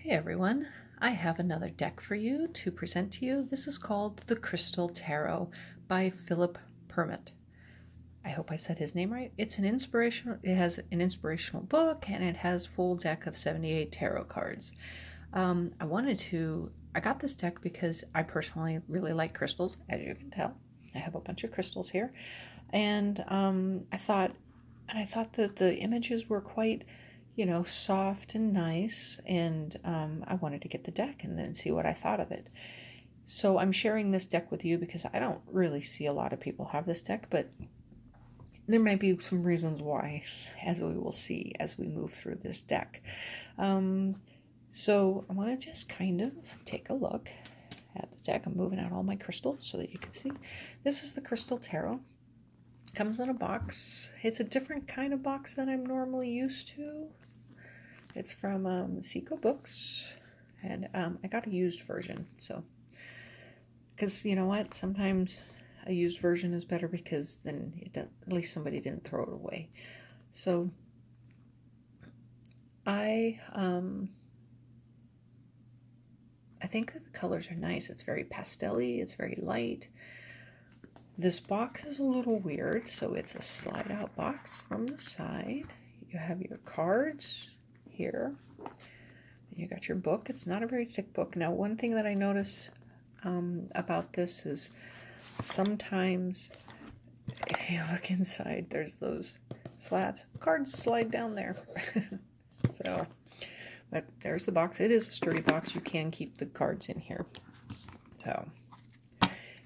Hey everyone, I have another deck for you to present to you. This is called the Crystal Tarot by Philip Permutt. I hope I said his name right. It has an inspirational book, and it has full deck of 78 tarot cards. I got this deck because I personally really like crystals, as you can tell. I have a bunch of crystals here, and I thought that the images were quite soft and nice, and I wanted to get the deck and then see what I thought of it. So I'm sharing this deck with you because I don't really see a lot of people have this deck, but there might be some reasons why, as we will see as we move through this deck. So I want to just kind of take a look at the deck. I'm moving out all my crystals so that you can see. This is the Crystal Tarot. Comes in a box. It's a different kind of box than I'm normally used to. It's from Seco Books, and I got a used version, so, because you know what, sometimes a used version is better because then at least somebody didn't throw it away. So I think that the colors are nice. It's very pastel-y, it's very light. This box is a little weird, so it's a slide out box from the side. You have your cards here. You got your book. It's not a very thick book. Now, one thing that I notice about this is sometimes if you look inside, there's those slats. Cards slide down there. So, but there's the box. It is a sturdy box. You can keep the cards in here. So,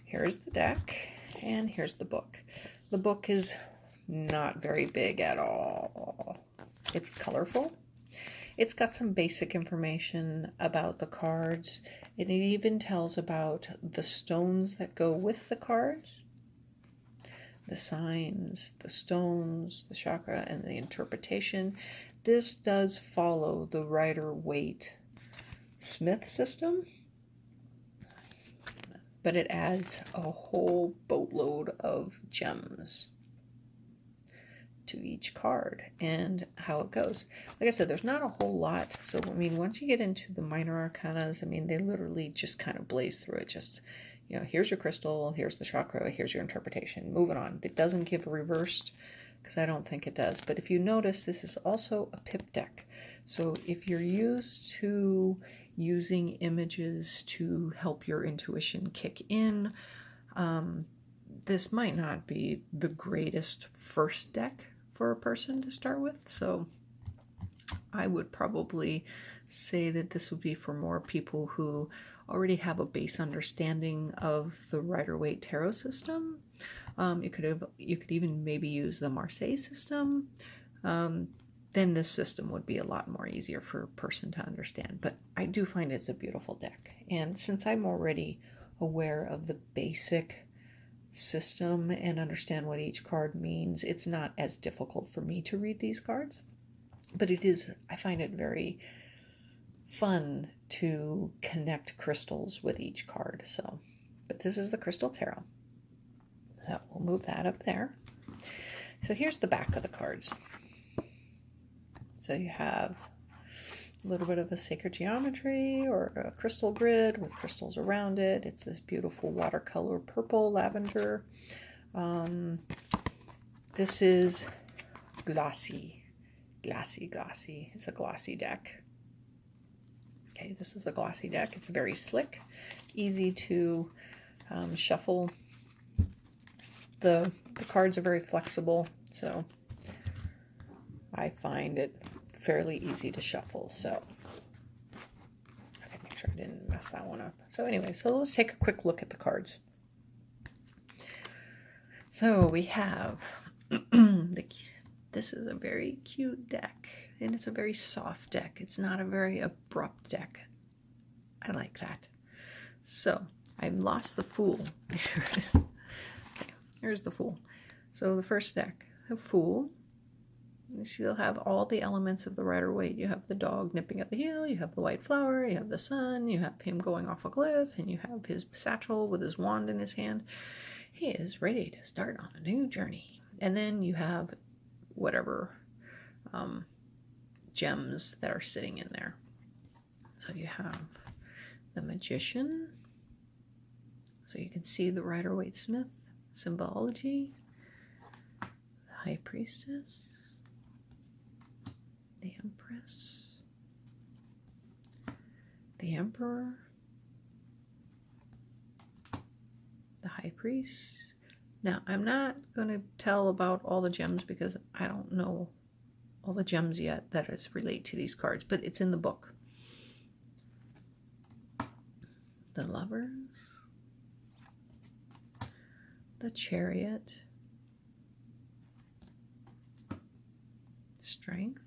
here's the deck, and here's the book. The book is not very big at all. It's colorful. It's got some basic information about the cards. It even tells about the stones that go with the cards, the signs, the stones, the chakra, and the interpretation. This does follow the Rider-Waite Smith system, but it adds a whole boatload of gems to each card and how it goes. Like I said, there's not a whole lot. So, I mean, once you get into the minor arcanas, I mean, they literally just kind of blaze through it. Just, here's your crystal, here's the chakra, here's your interpretation. Moving on. It doesn't give reversed because I don't think it does. But if you notice, this is also a pip deck. So if you're used to using images to help your intuition kick in, this might not be the greatest first deck for a person to start with. So I would probably say that this would be for more people who already have a base understanding of the Rider-Waite tarot system. You could even maybe use the Marseille system. Then this system would be a lot more easier for a person to understand. But I do find it's a beautiful deck. And since I'm already aware of the basic system and understand what each card means, it's not as difficult for me to read these cards. But I find it very fun to connect crystals with each card. So, but this is the Crystal Tarot. So we'll move that up there. So here's the back of the cards. So you have a little bit of a sacred geometry or a crystal grid with crystals around it. It's this beautiful watercolor purple lavender. This is glossy. It's a glossy deck. Okay, this is a glossy deck. It's very slick, easy to shuffle. The cards are very flexible, so I find it fairly easy to shuffle. So okay, make sure I didn't mess that one up. So anyway, so let's take a quick look at the cards. So we have this is a very cute deck, and it's a very soft deck. It's not a very abrupt deck. I like that. So I've lost the Fool. Okay, here's the Fool. So the first deck, the Fool. You still have all the elements of the Rider-Waite. You have the dog nipping at the heel, you have the white flower, you have the sun, you have him going off a cliff, and you have his satchel with his wand in his hand. He is ready to start on a new journey. And then you have whatever gems that are sitting in there. So you have the Magician. So you can see the Rider-Waite-Smith symbology. The High Priestess. The Empress. The Emperor. The High Priest. Now, I'm not going to tell about all the gems because I don't know all the gems yet that is relate to these cards, but it's in the book. The Lovers. The Chariot. Strength.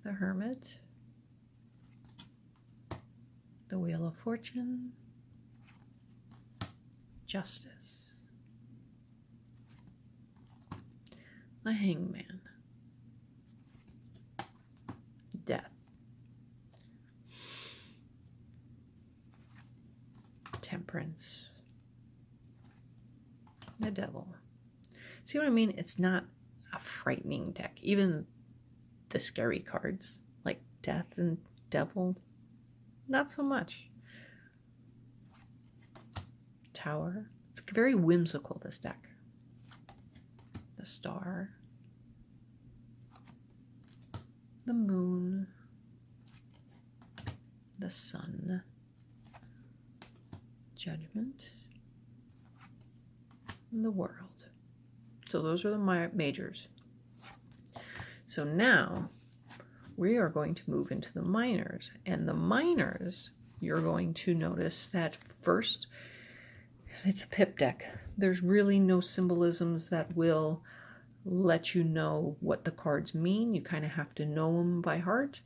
The Hermit. The Wheel of Fortune. Justice. The Hangman. Death. Temperance. The Devil. See what I mean? It's not a frightening deck. Even the scary cards like Death and Devil, not so much. Tower. It's very whimsical, this deck. The Star. The Moon. The Sun. Judgment. And the World. So those are the majors. So now we are going to move into the minors. And the minors, you're going to notice that first, it's a pip deck. There's really no symbolisms that will let you know what the cards mean. You kind of have to know them by heart.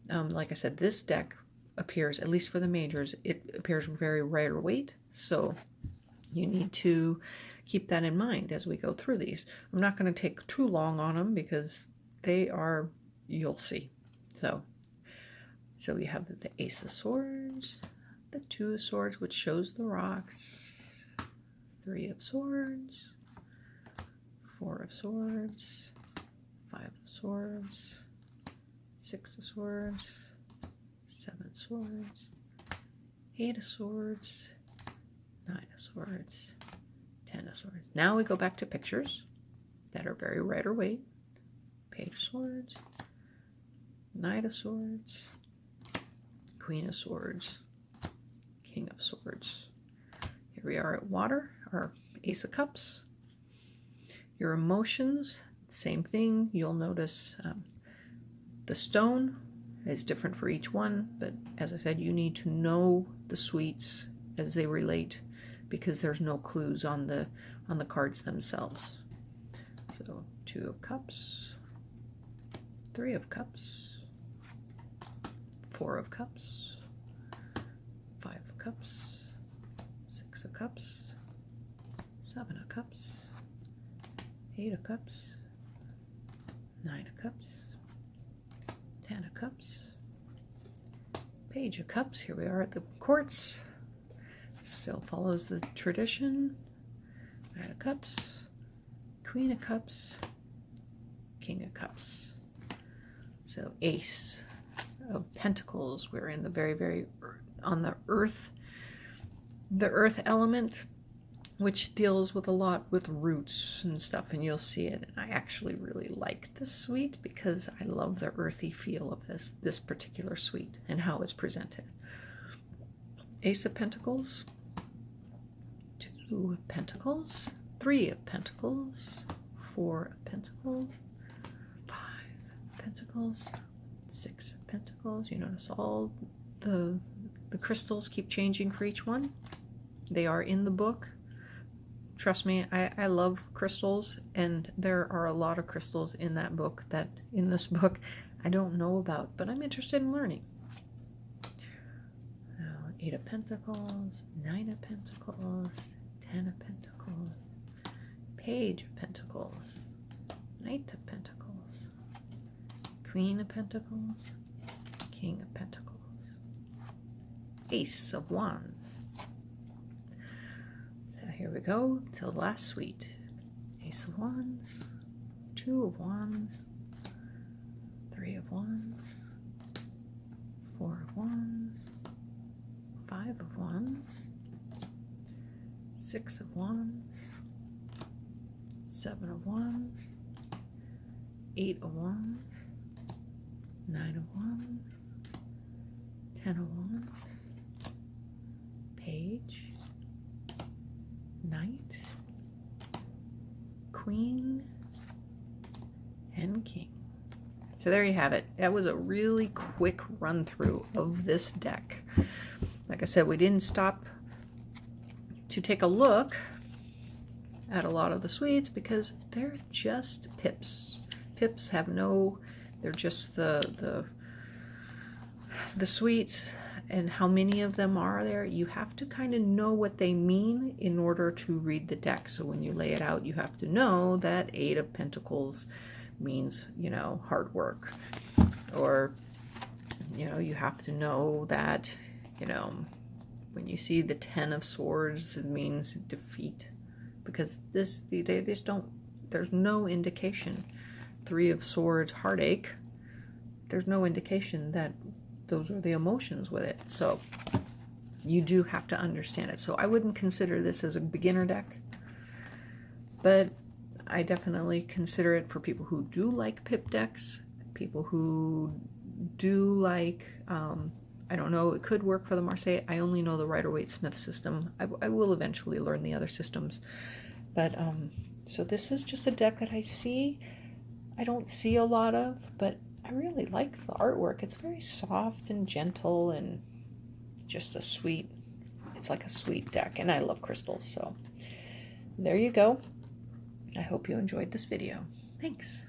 Like I said, this deck appears, at least for the majors, it appears very Rider-Waite. So you need to keep that in mind as we go through these. I'm not going to take too long on them because they are, you'll see. So we have the Ace of Swords, the Two of Swords, which shows the rocks, Three of Swords, Four of Swords, Five of Swords, Six of Swords, Seven of Swords, Eight of Swords, Nine of Swords, 10 of Swords. Now we go back to pictures that are very Rider-Waite. Page of Swords, Knight of Swords, Queen of Swords, King of Swords. Here we are at water, our Ace of Cups. Your emotions, same thing. You'll notice the stone is different for each one, but as I said, you need to know the suites as they relate because there's no clues on the cards themselves. So Two of Cups, Three of Cups, Four of Cups, Five of Cups, Six of Cups, Seven of Cups, Eight of Cups, Nine of Cups, 10 of Cups, Page of Cups. Here we are at the courts. Still follows the tradition. Knight of Cups, Queen of Cups, King of Cups. So Ace of Pentacles. We're in the very on the earth element, which deals with a lot with roots and stuff, and you'll see it. And I actually really like this suite because I love the earthy feel of this particular suite and how it's presented. Ace of Pentacles, Two of Pentacles, Three of Pentacles, Four of Pentacles, Five of Pentacles, Six of Pentacles. You notice all the crystals keep changing for each one. They are in the book. Trust me, I love crystals, and there are a lot of crystals in that book that in this book I don't know about, but I'm interested in learning. Eight of Pentacles, Nine of Pentacles, 10 of Pentacles, Page of Pentacles, Knight of Pentacles, Queen of Pentacles, King of Pentacles, Ace of Wands. So here we go to the last suite. Ace of Wands, Two of Wands, 3 of Wands, 4 of Wands, 5 of Wands, 6 of Wands, 7 of Wands, 8 of Wands, 9 of Wands, 10 of Wands, Page, Knight, Queen, and King. So there you have it. That was a really quick run through of this deck. Like I said, we didn't stop to take a look at a lot of the suites because they're just pips. Pips have no, they're just the suites, and how many of them are there, you have to kind of know what they mean in order to read the deck. So when you lay it out, you have to know that 8 of Pentacles means, you know, hard work, or, you know, you have to know that, you know, when you see the 10 of Swords, it means defeat, because they just don't, there's no indication. 3 of Swords, heartache, there's no indication that those are the emotions with it. So you do have to understand it. So I wouldn't consider this as a beginner deck, but I definitely consider it for people who do like pip decks, people who do like, I don't know, it could work for the Marseille. I only know the Rider-Waite-Smith system. I will eventually learn the other systems. But so this is just a deck that I don't see a lot of, but I really like the artwork. It's very soft and gentle and just a sweet, it's like a sweet deck. And I love crystals, so there you go. I hope you enjoyed this video. Thanks.